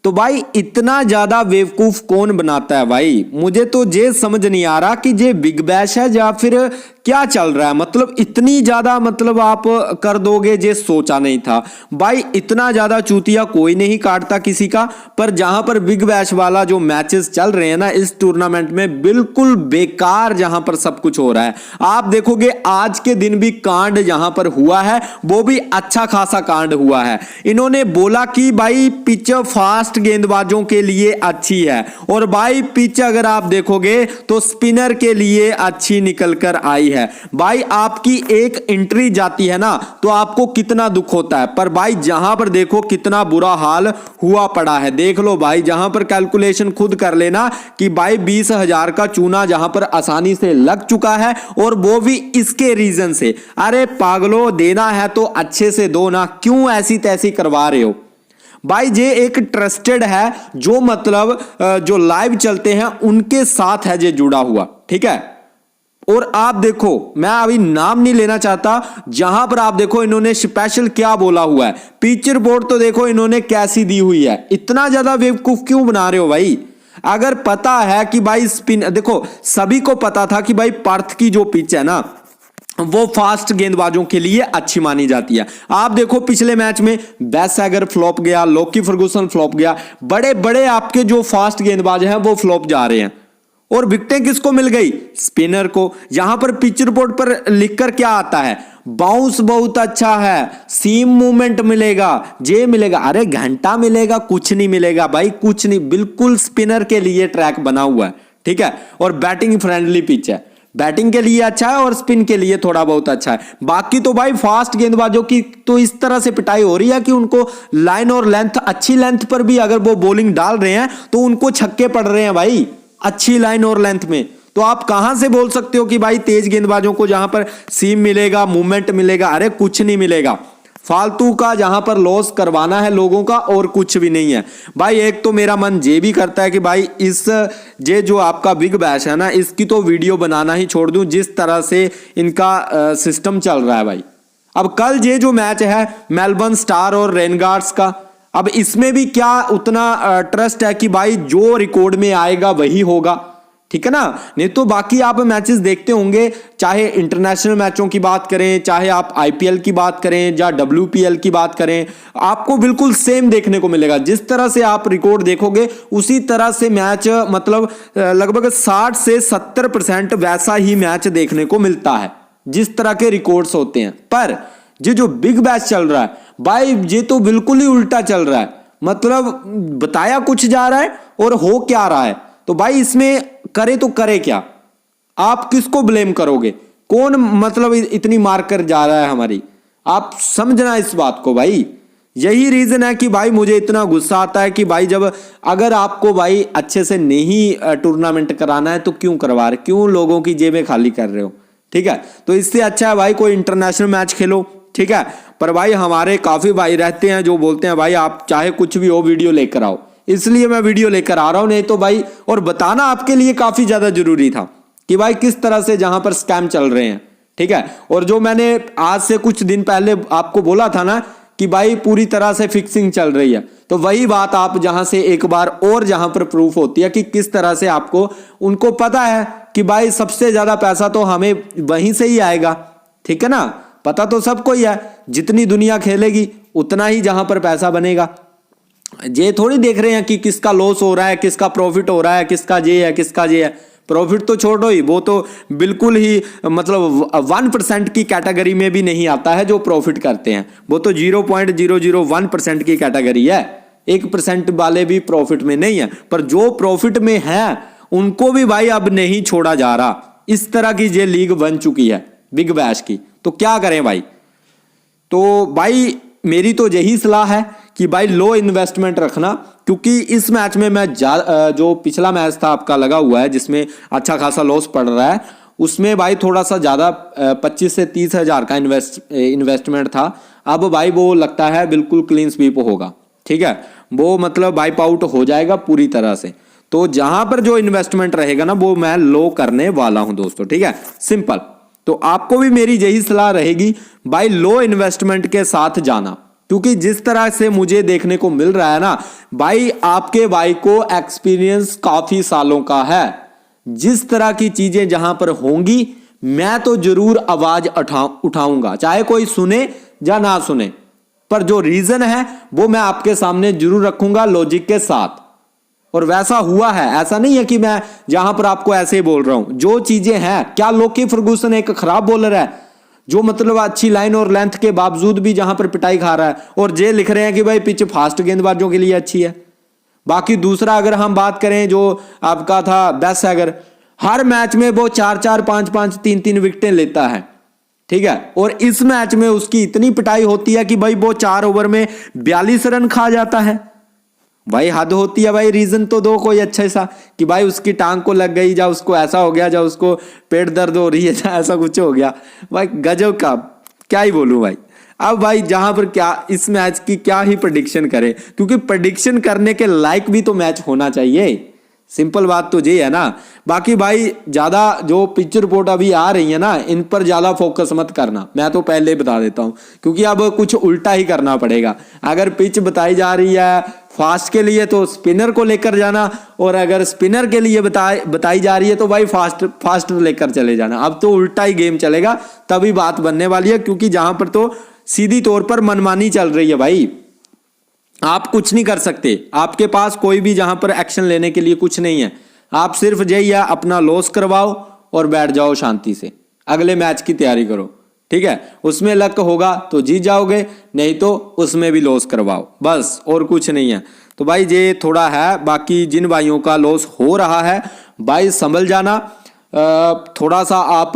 तो भाई इतना ज्यादा बेवकूफ कौन बनाता है भाई? मुझे तो ये समझ नहीं आ रहा कि ये बिग बैश है या फिर क्या चल रहा है। मतलब इतनी ज्यादा मतलब आप कर दोगे, ये सोचा नहीं था भाई। इतना ज्यादा चूतिया कोई नहीं काटता किसी का। पर जहां पर बिग बैश वाला जो मैचेस चल रहे हैं ना इस टूर्नामेंट में, बिल्कुल बेकार जहां पर सब कुछ हो रहा है। आप देखोगे आज के दिन भी कांड जहां पर हुआ है वो भी अच्छा खासा कांड हुआ है। इन्होंने बोला कि भाई पिच फास्ट गेंदबाजों के लिए अच्छी है, और भाई पिच अगर आप देखोगे तो स्पिनर के लिए अच्छी निकल कर आई है। भाई आपकी एक एंट्री जाती है ना तो आपको कितना दुख होता है, पर भाई जहां पर देखो कितना बुरा हाल हुआ पड़ा है। देख लो भाई, जहां पर कैलकुलेशन खुद कर लेना कि भाई 20,000 का चूना जहां पर आसानी से लग चुका है, और वो भी इसके रीजन से। अरे पागलो, देना है तो अच्छे से दो ना, क्यों ऐसी तैसी करवा रहे हो भाई? ये एक ट्रस्टेड है जो मतलब जो लाइव चलते हैं उनके साथ है ये जुड़ा हुआ, ठीक है। और आप देखो, मैं अभी नाम नहीं लेना चाहता, जहां पर आप देखो इन्होंने स्पेशल क्या बोला हुआ है। पिच रिपोर्ट तो देखो इन्होंने कैसी दी हुई है। इतना ज्यादा बेवकूफ क्यों बना रहे हो भाई? अगर पता है कि भाई स्पिन, देखो सभी को पता था कि भाई पर्थ की जो पिच है ना वो फास्ट गेंदबाजों के लिए अच्छी मानी जाती है। आप देखो पिछले मैच में बेस सैगर फ्लॉप गया, लोकी फर्गुसन फ्लॉप गया, बड़े बड़े आपके जो फास्ट गेंदबाज हैं वो फ्लॉप जा रहे हैं। और विकेटें किसको मिल गई? स्पिनर को। यहां पर पिच रिपोर्ट पर लिखकर क्या आता है? बाउंस बहुत अच्छा है, सीम मूवमेंट मिलेगा, जे मिलेगा। अरे घंटा मिलेगा, कुछ नहीं मिलेगा भाई, कुछ नहीं। बिल्कुल स्पिनर के लिए ट्रैक बना हुआ है, ठीक है। और बैटिंग फ्रेंडली पिच है, बैटिंग के लिए अच्छा है और स्पिन के लिए थोड़ा बहुत अच्छा है। बाकी तो भाई फास्ट गेंदबाजों की तो इस तरह से पिटाई हो रही है कि उनको लाइन और लेंथ, अच्छी लेंथ पर भी अगर वो बॉलिंग डाल रहे हैं तो उनको छक्के पड़ रहे हैं भाई, अच्छी लाइन और लेंथ में। तो आप कहां से बोल सकते हो कि भाई तेज गेंदबाजों को जहां पर सीम मिलेगा, मूवमेंट मिलेगा? अरे कुछ नहीं मिलेगा। फालतू का जहां पर लॉस करवाना है लोगों का, और कुछ भी नहीं है भाई। एक तो मेरा मन ये भी करता है कि भाई इस ये जो आपका बिग बैश है ना, इसकी तो वीडियो बनाना ही छोड़ दूं, जिस तरह से इनका सिस्टम चल रहा है भाई। अब कल ये जो मैच है मेलबर्न स्टार और रेनगार्ड्स का, अब इसमें भी क्या उतना ट्रस्ट है कि भाई जो रिकॉर्ड में आएगा वही होगा, ठीक है ना? नहीं तो बाकी आप मैचेस देखते होंगे, चाहे इंटरनेशनल मैचों की बात करें, चाहे आप आईपीएल की बात करें या डब्ल्यूपीएल की बात करें, आपको बिल्कुल सेम देखने को मिलेगा। जिस तरह से आप रिकॉर्ड देखोगे उसी तरह से मैच, मतलब लगभग 60 से 70% वैसा ही मैच देखने को मिलता है जिस तरह के रिकॉर्ड्स होते हैं। पर ये जो बिग बैश चल रहा है भाई, ये तो बिल्कुल ही उल्टा चल रहा है। मतलब बताया कुछ जा रहा है और हो क्या रहा है। तो भाई इसमें करे तो करे क्या? आप किसको ब्लेम करोगे? कौन मतलब इतनी मार कर जा रहा है हमारी? आप समझना इस बात को भाई। यही रीजन है कि भाई मुझे इतना गुस्सा आता है कि भाई जब अगर आपको भाई अच्छे से नहीं टूर्नामेंट कराना है तो क्यों करवा रहे, क्यों लोगों की जेबें खाली कर रहे हो, ठीक है। तो इससे अच्छा है भाई कोई इंटरनेशनल मैच खेलो, ठीक है। पर भाई हमारे काफी भाई रहते हैं जो बोलते हैं भाई आप चाहे कुछ भी हो वीडियो लेकर आओ, इसलिए मैं वीडियो लेकर आ रहा हूं। नहीं तो भाई, और बताना आपके लिए काफी ज्यादा जरूरी था कि भाई किस तरह से जहां पर स्कैम चल रहे हैं, ठीक है। और जो मैंने आज से कुछ दिन पहले आपको बोला था ना कि भाई पूरी तरह से फिक्सिंग चल रही है, तो वही बात आप जहां से एक बार और जहां पर प्रूफ होती है कि किस तरह से आपको, उनको पता है कि भाई सबसे ज्यादा पैसा तो हमें वहीं से ही आएगा, ठीक है ना। पता तो सबको ही है, जितनी दुनिया खेलेगी उतना ही जहां पर पैसा बनेगा। ये थोड़ी देख रहे हैं कि किसका लॉस हो रहा है, किसका प्रॉफिट हो रहा है, किसका ये है, किसका ये है। प्रॉफिट तो छोड़ो ही, वो तो बिल्कुल ही मतलब 1% की कैटेगरी में भी नहीं आता है जो प्रॉफिट करते हैं। वो तो 0.001% की कैटेगरी है, 1% वाले भी प्रॉफिट में नहीं है। पर जो प्रॉफिट में है उनको भी भाई अब नहीं छोड़ा जा रहा। इस तरह की ये लीग बन चुकी है बिग बैश की। तो क्या करें भाई? तो भाई मेरी तो यही सलाह है कि भाई लो इन्वेस्टमेंट रखना, क्योंकि इस मैच में मैं जो पिछला मैच था आपका लगा हुआ है जिसमें अच्छा खासा लॉस पड़ रहा है, उसमें भाई थोड़ा सा ज्यादा 25 से 30 हजार का इन्वेस्टमेंट था। अब भाई वो लगता है बिल्कुल क्लीन स्वीप होगा, ठीक है। वो मतलब वाइप आउट हो जाएगा पूरी तरह से। तो जहां पर जो इन्वेस्टमेंट रहेगा ना वो मैं लो करने वाला हूं दोस्तों, ठीक है, सिंपल। तो आपको भी मेरी यही सलाह रहेगी भाई लो इन्वेस्टमेंट के साथ जाना, क्योंकि जिस तरह से मुझे देखने को मिल रहा है ना भाई, आपके भाई को एक्सपीरियंस काफी सालों का है। जिस तरह की चीजें जहां पर होंगी मैं तो जरूर आवाज उठाऊंगा, चाहे कोई सुने या ना सुने, पर जो रीजन है वो मैं आपके सामने जरूर रखूंगा लॉजिक के साथ। और वैसा हुआ है, ऐसा नहीं है कि मैं जहां पर आपको ऐसे ही बोल रहा हूं। जो चीजें हैं, क्या लोकी फर्गूसन एक खराब बॉलर है जो मतलब अच्छी लाइन और लेंथ के बावजूद भी जहां पर पिटाई खा रहा है, और ये लिख रहे हैं कि भाई पिच फास्ट गेंदबाजों के लिए अच्छी है। बाकी दूसरा अगर हम बात करें जो आपका था बेसैगर, हर मैच में वो 4-4, 5-5, 3-3 विकेटें लेता है, ठीक है। और इस मैच में उसकी इतनी पिटाई होती है कि भाई वो 4 ओवर में 42 रन खा जाता है। भाई हद होती है भाई। रीजन तो दो कोई अच्छा सा कि भाई उसकी टांग को लग गई, या उसको ऐसा हो गया, या उसको पेट दर्द हो रही है, या ऐसा कुछ हो गया। भाई गजब का, क्या ही बोलूं भाई। अब भाई जहां पर क्या इस मैच की क्या ही प्रेडिक्शन करें, क्योंकि प्रेडिक्शन करने के लायक भी तो मैच होना चाहिए। सिंपल बात तो ये है ना। बाकी भाई ज्यादा जो पिच रिपोर्ट अभी आ रही है ना, इन पर ज्यादा फोकस मत करना, मैं तो पहले ही बता देता हूं, क्योंकि अब कुछ उल्टा ही करना पड़ेगा। अगर पिच बताई जा रही है फास्ट के लिए तो स्पिनर को लेकर जाना, और अगर स्पिनर के लिए बताई जा रही है तो भाई फास्ट लेकर चले जाना। अब तो उल्टा ही गेम चलेगा, तभी बात बनने वाली है। क्योंकि जहां पर तो सीधी तौर पर मनमानी चल रही है भाई, आप कुछ नहीं कर सकते, आपके पास कोई भी जहां पर एक्शन लेने के लिए कुछ नहीं है। आप सिर्फ यही है, अपना लॉस करवाओ और बैठ जाओ शांति से, अगले मैच की तैयारी करो, ठीक है। उसमें लक होगा तो जीत जाओगे, नहीं तो उसमें भी लॉस करवाओ, बस, और कुछ नहीं है। तो भाई ये थोड़ा है। बाकी जिन भाइयों का लॉस हो रहा है भाई संभल जाना, थोड़ा सा आप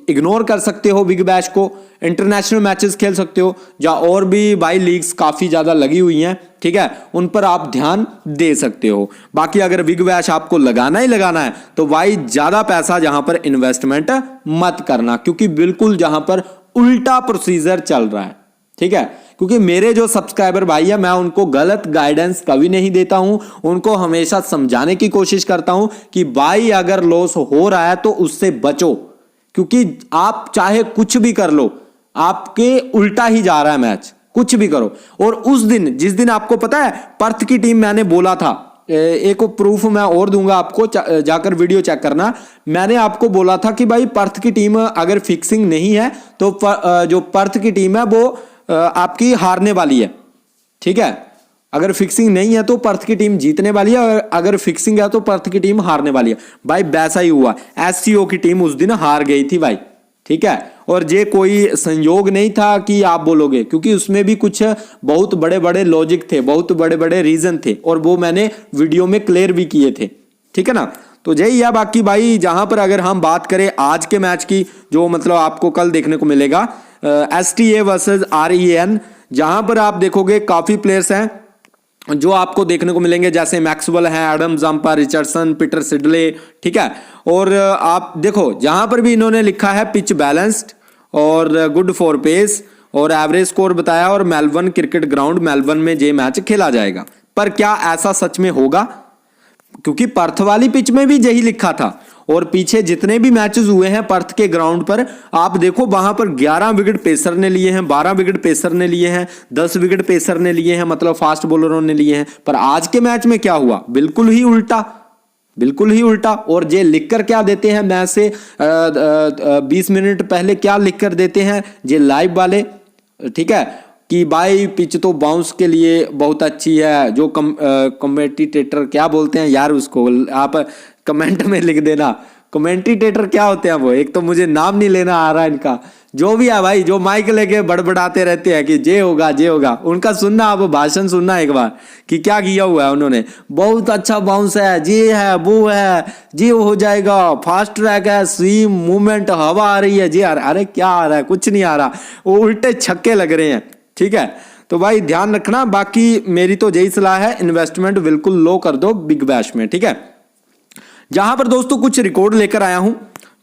इग्नोर कर सकते हो बिग बैश को, इंटरनेशनल मैचेस खेल सकते हो, या और भी भाई लीग्स काफी ज्यादा लगी हुई हैं, ठीक है, उन पर आप ध्यान दे सकते हो। बाकी अगर बिग बैश आपको लगाना ही लगाना है तो भाई ज्यादा पैसा जहां पर इन्वेस्टमेंट मत करना, क्योंकि बिल्कुल जहां पर उल्टा प्रोसीजर चल रहा है, ठीक है। क्योंकि मेरे जो सब्सक्राइबर भाई है, मैं उनको गलत गाइडेंस कभी नहीं देता हूं, उनको हमेशा समझाने की कोशिश करता हूं कि भाई अगर लॉस हो रहा है तो उससे बचो, क्योंकि आप चाहे कुछ भी कर लो, आपके उल्टा ही जा रहा है मैच, कुछ भी करो। और उस दिन, जिस दिन आपको पता है पर्थ की टीम मैंने बोला था, एक प्रूफ मैं और दूंगा आपको, जाकर वीडियो चेक करना, मैंने आपको बोला था कि भाई पर्थ की टीम अगर फिक्सिंग नहीं है तो जो पर्थ की टीम है वो आपकी हारने वाली है, ठीक है। अगर फिक्सिंग नहीं है तो पर्थ की टीम जीतने वाली है, और अगर फिक्सिंग है तो पर्थ की टीम हारने वाली है। भाई वैसा ही हुआ, एससीओ की टीम उस दिन हार गई थी भाई, ठीक है। और ये कोई संयोग नहीं था कि आप बोलोगे, क्योंकि उसमें भी कुछ बहुत बड़े बड़े लॉजिक थे, बहुत बड़े बड़े रीजन थे, और वो मैंने वीडियो में क्लियर भी किए थे, ठीक है ना। तो यही है। बाकी भाई जहां पर अगर हम बात करें आज के मैच की, जो मतलब आपको कल देखने को मिलेगा, STA वर्सेस REN, जहां पर आप देखोगे काफी प्लेयर्स हैं जो आपको देखने को मिलेंगे, जैसे मैक्सवेल है, Adam Zampa, Richardson, Peter Sidley, ठीक है। और आप देखो जहां पर भी इन्होंने लिखा है पिच बैलेंस्ड और गुड फॉर पेस और एवरेज स्कोर बताया, और मेलबर्न क्रिकेट ग्राउंड, मेलबर्न में ये मैच खेला जाएगा। पर क्या ऐसा सच में होगा? क्योंकि पर्थ वाली पिच में भी यही लिखा था, और पीछे जितने भी मैचेस हुए हैं पर्थ के ग्राउंड पर, आप देखो वहां पर 11 विकेट पेसर ने लिए हैं, 12 विकेट पेसर ने लिए हैं, 10 विकेट पेसर ने लिए हैं, मतलब फास्ट बॉलरों ने लिए हैं। पर आज के मैच में क्या हुआ? बिल्कुल ही उल्टा, बिल्कुल ही उल्टा। और ये लिखकर क्या देते हैं मैच से 20 मिनट पहले, क्या लिखकर देते हैं ये लाइव वाले, ठीक है, कि भाई पिच तो बाउंस के लिए बहुत अच्छी है। जो कमेंटेटर क्या बोलते हैं यार उसको, आप कमेंट में लिख देना, कमेंटेटर क्या होते हैं वो, एक तो मुझे नाम नहीं लेना आ रहा इनका। जो भी है भाई, जो माइक लेके बड़बड़ाते रहते हैं कि जे होगा जे होगा, उनका सुनना, आप भाषण सुनना एक बार कि क्या किया हुआ है उन्होंने। बहुत अच्छा बाउंस है, जे है वो है, जे हो जाएगा, फास्ट ट्रैक है, स्विंग मूवमेंट, हवा आ रही है, जे आ रहा है। अरे क्या आ रहा है? कुछ नहीं आ रहा, वो उल्टे छक्के लग रहे हैं, ठीक है। तो भाई ध्यान रखना। बाकी मेरी तो यही सलाह है, इन्वेस्टमेंट बिल्कुल लो कर दो बिग बैश में, ठीक है। जहां पर दोस्तों कुछ रिकॉर्ड लेकर आया हूं,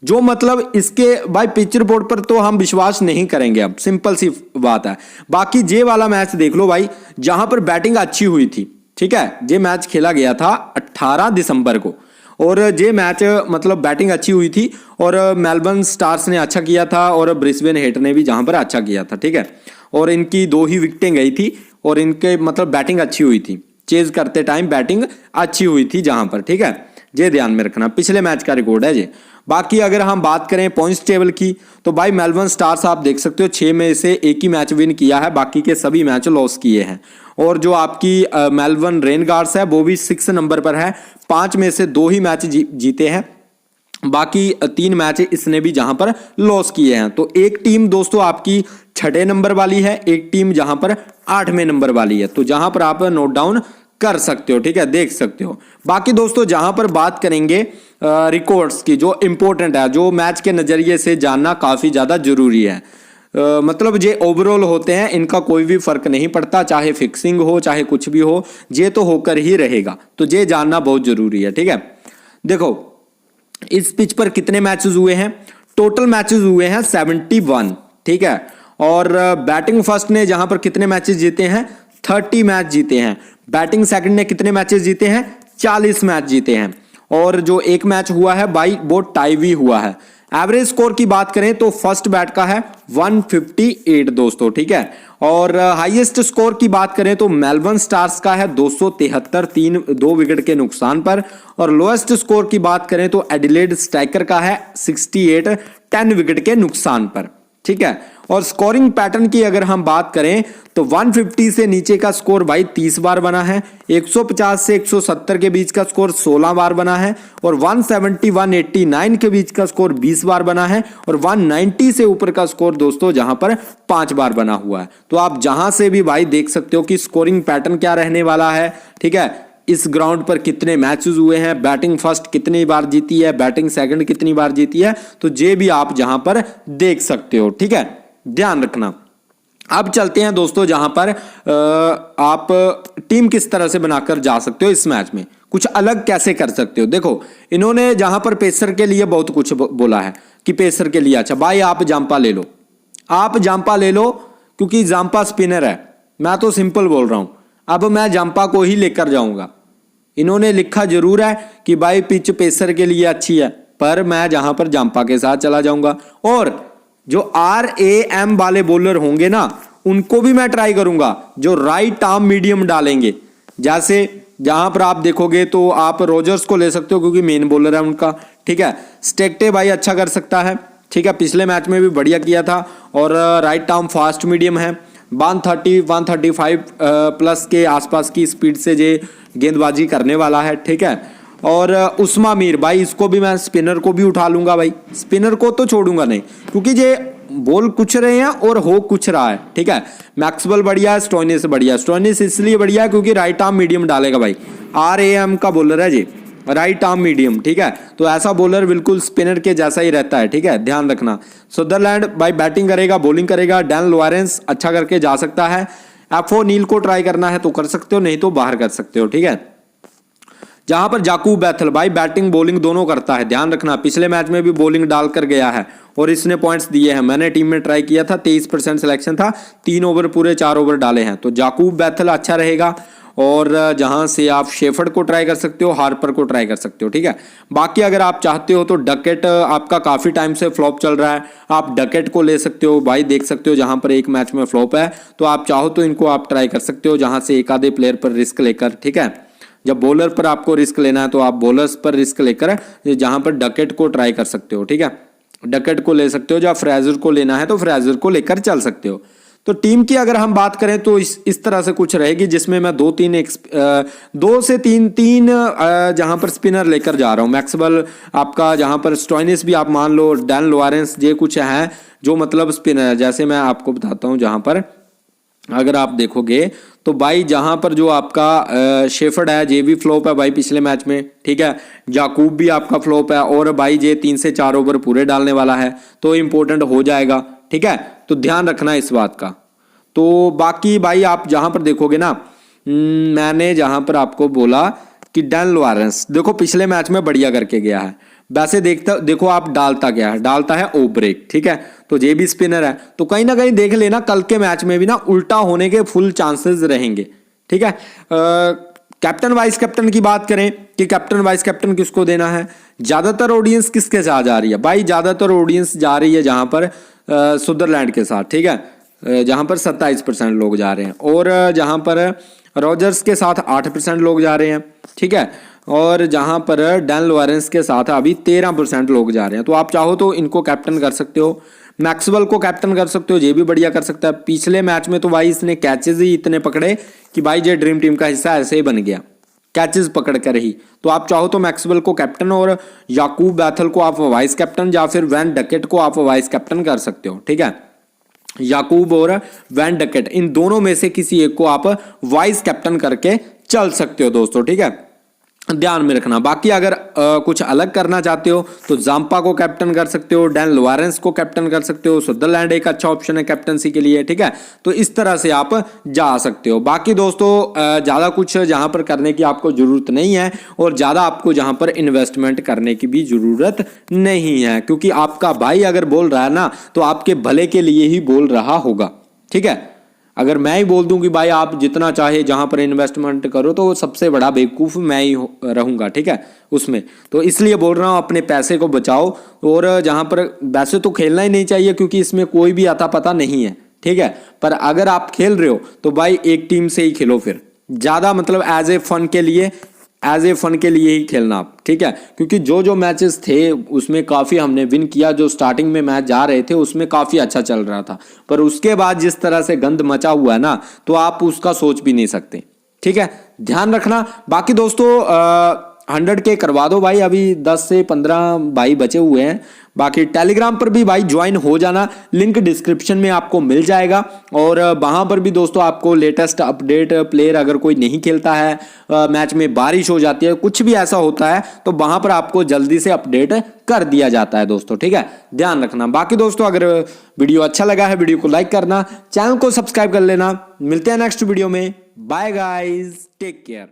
जो मतलब इसके भाई पिच रिपोर्ट पर तो हम विश्वास नहीं करेंगे, अब सिंपल सी बात है। बाकी जे वाला मैच देख लो भाई, जहां पर बैटिंग अच्छी हुई थी, ठीक है। ये मैच खेला गया था 18 दिसंबर को, और ये मैच मतलब बैटिंग अच्छी हुई थी और मेलबर्न स्टार्स ने अच्छा किया था और ब्रिस्बेन हेट ने भी जहां पर अच्छा किया था, ठीक है। और इनकी 2 ही विकेटें गई थी और इनके मतलब बैटिंग अच्छी हुई थी, चेज करते टाइम बैटिंग अच्छी हुई थी जहां पर, ठीक है। ये ध्यान में रखना, पिछले मैच का रिकॉर्ड है ये। बाकी अगर हम बात करें पॉइंट्स टेबल की तो भाई मेलबर्न स्टार्स आप देख सकते हो 6 में से एक ही मैच विन किया है, बाकी के सभी मैच लॉस किए हैं। और जो आपकी मेलबर्न रेनगार्ड्स है वो भी 6 नंबर पर है, 5 में से 2 ही मैच जीते हैं, बाकी 3 मैच इसने भी जहां पर लॉस किए हैं। तो एक टीम दोस्तों आपकी 6 नंबर वाली है, एक टीम जहां पर 8वें नंबर वाली है, तो जहां पर आप नोट डाउन कर सकते हो, ठीक है, देख सकते हो। बाकी दोस्तों जहां पर बात करेंगे रिकॉर्ड्स की, जो इंपॉर्टेंट है, जो मैच के नजरिए से जानना काफी ज्यादा जरूरी है। मतलब ये ओवरऑल होते हैं, इनका कोई भी फर्क नहीं पड़ता, चाहे फिक्सिंग हो चाहे कुछ भी हो, ये तो होकर ही रहेगा, तो ये जानना बहुत जरूरी है, ठीक है। देखो इस पिच पर कितने मैचेस हुए हैं, टोटल मैचेस हुए हैं 71, ठीक है। और बैटिंग फर्स्ट ने जहां पर कितने मैचेस जीते हैं, 30 मैच जीते हैं। बैटिंग सेकंड ने कितने मैचेस जीते हैं, 40 मैच जीते हैं। और जो एक मैच हुआ है भाई वो टाई भी हुआ है। एवरेज स्कोर की बात करें तो फर्स्ट बैट का है 158 दोस्तों, ठीक है। और हाईएस्ट स्कोर की बात करें तो मेलबर्न स्टार्स का है 273, 2 विकेट के नुकसान पर। और लोएस्ट स्कोर की बात करें तो एडिलेड स्ट्राइकर का है 68, 10 विकेट के नुकसान पर, ठीक है। और स्कोरिंग पैटर्न की अगर हम बात करें तो 150 से नीचे का स्कोर भाई 30 बार बना है, 150 से 170 के बीच का स्कोर 16 बार बना है, और 170 189 के बीच का स्कोर 20 बार बना है, और 190 से ऊपर का स्कोर दोस्तों जहां पर 5 बार बना हुआ है। तो आप जहां से भी भाई देख सकते हो कि स्कोरिंग पैटर्न क्या रहने वाला है, ठीक है। इस ग्राउंड पर कितने मैचेस हुए हैं, बैटिंग फर्स्ट कितनी बार जीती है, बैटिंग सेकंड कितनी बार जीती है, तो ये भी आप जहां पर देख सकते हो, ठीक है, ध्यान रखना। अब चलते हैं दोस्तों जहां पर आप टीम किस तरह से बनाकर जा सकते हो, इस मैच में कुछ अलग कैसे कर सकते हो। देखो इन्होंने जहां पर पेसर के लिए बहुत कुछ बोला है कि पेसर के लिए अच्छा भाई आप जांपा ले लो, आप जांपा ले लो, क्योंकि जांपा स्पिनर है। मैं तो सिंपल बोल रहा हूं, अब मैं जांपा को ही लेकर जाऊंगा। इन्होंने लिखा जरूर है कि भाई पिच पेसर के लिए अच्छी है, पर मैं जहां पर जांपा के साथ चला जाऊंगा। और जो RAM वाले बॉलर होंगे ना, उनको भी मैं ट्राई करूंगा जो राइट आर्म मीडियम डालेंगे। जैसे जहां पर आप देखोगे तो आप रोजर्स को ले सकते हो क्योंकि मेन बॉलर है उनका, ठीक है। स्टेक्टे भाई अच्छा कर सकता है, ठीक है, पिछले मैच में भी बढ़िया किया था। और राइट आर्म फास्ट मीडियम है, 130 135 प्लस के आसपास की स्पीड से ये गेंदबाजी करने वाला है, ठीक है। और उस्मा मीर भाई, इसको भी मैं स्पिनर को भी उठा लूंगा भाई, स्पिनर को तो छोड़ूंगा नहीं, क्योंकि ये बॉल कुछ रहे हैं और हो कुछ रहा है, ठीक है। मैक्सवेल बढ़िया है, स्टोइनिस बढ़िया है। स्टोइनिस इसलिए बढ़िया है क्योंकि राइट आर्म मीडियम डालेगा भाई, RAM का बॉलर है जी, राइट आर्म मीडियम, ठीक है। तो ऐसा बॉलर बिल्कुल स्पिनर के जैसा ही रहता है, ठीक है, ध्यान रखना। सुदरलैंड भाई बैटिंग करेगा, बॉलिंग करेगा। डैन लॉरेंस अच्छा करके जा सकता है। F4 नील को ट्राई करना है तो कर सकते हो, नहीं तो बाहर कर सकते हो, ठीक है। जहां पर जाकूब बैथल भाई बैटिंग बॉलिंग दोनों करता है, ध्यान रखना। पिछले मैच में भी बॉलिंग डालकर गया है और इसने पॉइंट्स दिए हैं। मैंने टीम में ट्राई किया था, 23% सिलेक्शन था, 3 ओवर पूरे 4 ओवर डाले हैं, तो जाकूब बैथल अच्छा रहेगा। और जहां से आप शेफर्ड को ट्राई कर सकते हो, हार्पर को ट्राई कर सकते हो, ठीक है। बाकी अगर आप चाहते हो तो डकेट आपका काफी टाइम से फ्लॉप चल रहा है, आप डकेट को ले सकते हो भाई, देख सकते हो जहां पर एक मैच में फ्लॉप है, तो आप चाहो तो इनको आप ट्राई कर सकते हो, जहां से एक आधे प्लेयर पर रिस्क लेकर, ठीक है। जब बॉलर पर आपको रिस्क लेना है तो आप बॉलर्स पर रिस्क लेकर जहां पर डकेट को ट्राई कर सकते हो, ठीक है, डकेट को ले सकते हो। जब फ्रेजर को लेना है तो फ्रेजर को लेकर चल सकते हो। तो टीम की अगर हम बात करें तो इस तरह से कुछ रहेगी, जिसमें मैं 2 से 3 जहां पर स्पिनर लेकर जा रहा हूं। मैक्सवेल आपका, जहां पर स्टोइनिस भी आप मान लो, डैन लॉरेंस, ये कुछ है जो मतलब स्पिनर है। जैसे मैं आपको बताता हूं, जहां पर अगर आप देखोगे तो भाई जहां पर जो आपका शेफर्ड है, ये भी फ्लॉप है भाई पिछले मैच में, ठीक है। जाकूब भी आपका फ्लॉप है, और भाई ये 3 से 4 ओवर पूरे डालने वाला है, तो इंपॉर्टेंट हो जाएगा, ठीक है। तो ध्यान रखना इस बात का। तो बाकी भाई आप जहां पर देखोगे ना, मैंने जहां पर आपको बोला कि डैन लॉरेंस देखो पिछले मैच में बढ़िया करके गया है। वैसे देखो आप डालता क्या है, डालता है ओ ब्रेक, ठीक है। तो ये भी स्पिनर है, तो कहीं ना कहीं देख लेना कल के मैच में भी ना उल्टा होने के फुल चांसेस रहेंगे, ठीक है। कैप्टन वाइस कैप्टन की बात करें, कि कैप्टन वाइस कैप्टन किसको देना है। ज्यादातर ऑडियंस किसके साथ जा रही है भाई, ज्यादातर ऑडियंस जा रही है जहां पर सुदरलैंड के साथ, ठीक है, जहां पर 27% लोग जा रहे हैं, और जहां पर रॉजर्स के साथ 8% लोग जा रहे हैं, ठीक है, और जहां पर डैन लॉरेंस के साथ अभी 13% लोग जा रहे हैं। तो आप चाहो तो इनको कैप्टन कर सकते हो, मैक्सवेल को कैप्टन कर सकते हो, ये भी बढ़िया कर सकता है। पिछले मैच में तो भाई इसने कैचेज ही इतने पकड़े कि भाई ये ड्रीम टीम का हिस्सा ऐसे ही बन गया, कैचेस पकड़ कर ही। तो आप चाहो तो मैक्सवेल को कैप्टन और याकूब बैथल को आप वाइस कैप्टन या फिर वैन डकेट को आप वाइस कैप्टन कर सकते हो, ठीक है। याकूब और वैन डकेट इन दोनों में से किसी एक को आप वाइस कैप्टन करके चल सकते हो दोस्तों, ठीक है, ध्यान में रखना। बाकी अगर कुछ अलग करना चाहते हो तो जाम्पा को कैप्टन कर सकते हो, डैन लॉरेंस को कैप्टन कर सकते हो, सुदरलैंड एक अच्छा ऑप्शन है कैप्टनसी के लिए, ठीक है। तो इस तरह से आप जा सकते हो। बाकी दोस्तों ज़्यादा कुछ जहां पर करने की आपको ज़रूरत नहीं है, और ज़्यादा आपको जहां पर इन्वेस्टमेंट करने की भी ज़रूरत नहीं है, क्योंकि आपका भाई अगर बोल रहा है ना तो आपके भले के लिए ही बोल रहा होगा, ठीक है। अगर मैं ही बोल दूं कि भाई आप जितना चाहे जहां पर इन्वेस्टमेंट करो, तो सबसे बड़ा बेवकूफ़ मैं ही रहूंगा, ठीक है, उसमें। तो इसलिए बोल रहा हूं अपने पैसे को बचाओ, और जहां पर वैसे तो खेलना ही नहीं चाहिए क्योंकि इसमें कोई भी आता पता नहीं है, ठीक है, पर अगर आप खेल रहे हो तो भाई एक टीम से ही खेलो, फिर ज़्यादा मतलब एज ए फन के लिए ही खेलना आप, ठीक है। क्योंकि जो मैचेस थे उसमें काफ़ी हमने विन किया, जो स्टार्टिंग में मैच जा रहे थे उसमें काफ़ी अच्छा चल रहा था, पर उसके बाद जिस तरह से गंद मचा हुआ है ना, तो आप उसका सोच भी नहीं सकते, ठीक है, ध्यान रखना। बाकी दोस्तों 100K करवा दो भाई, अभी 10 से 15 भाई बचे हुए हैं। बाकी टेलीग्राम पर भी भाई ज्वाइन हो जाना, लिंक डिस्क्रिप्शन में आपको मिल जाएगा, और वहां पर भी दोस्तों आपको लेटेस्ट अपडेट, प्लेयर अगर कोई नहीं खेलता है, मैच में बारिश हो जाती है, कुछ भी ऐसा होता है, तो वहां पर आपको जल्दी से अपडेट कर दिया जाता है दोस्तों, ठीक है, ध्यान रखना। बाकी दोस्तों अगर वीडियो अच्छा लगा है वीडियो को लाइक करना, चैनल को सब्सक्राइब कर लेना। मिलते हैं नेक्स्ट वीडियो में, बाय गाइज, टेक केयर।